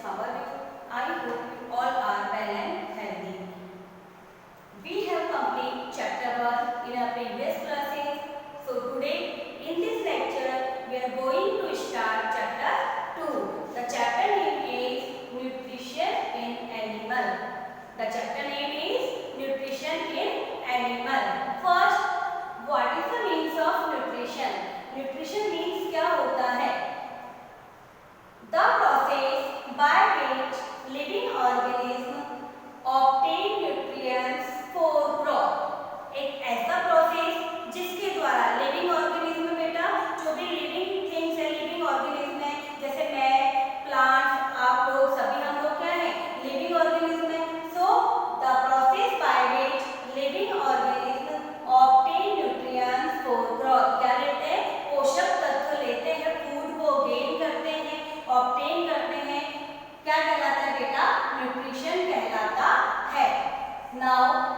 How are you? I hope you all are well and healthy. We have complete chapter 1 in our previous classes. So today in this lecture we are going to start chapter 2. The chapter name is Nutrition in Animal. The chapter name is Nutrition in Animal. First, what is the means of nutrition? Nutrition means क्या होता है? The process by which living organism obtain nutrients for growth. एक ऐसा process जिसके द्वारा living organism, बेटा जो भी लिविंग थिंग्स है, लिविंग ऑर्गेनिज्म है, जैसे मैं, प्लांट्स, आप लोग, सभी हम लोग क्या है? लिविंग ऑर्गेनिज्म है. So the process by which living organism obtain nutrients for growth. क्या लेते हैं? पोषक तत्व लेते हैं, फूड को गेन करते हैं, ऑब्टेन करते हैं. क्या कहलाता है बेटा? न्यूट्रिशन कहलाता है. नाउ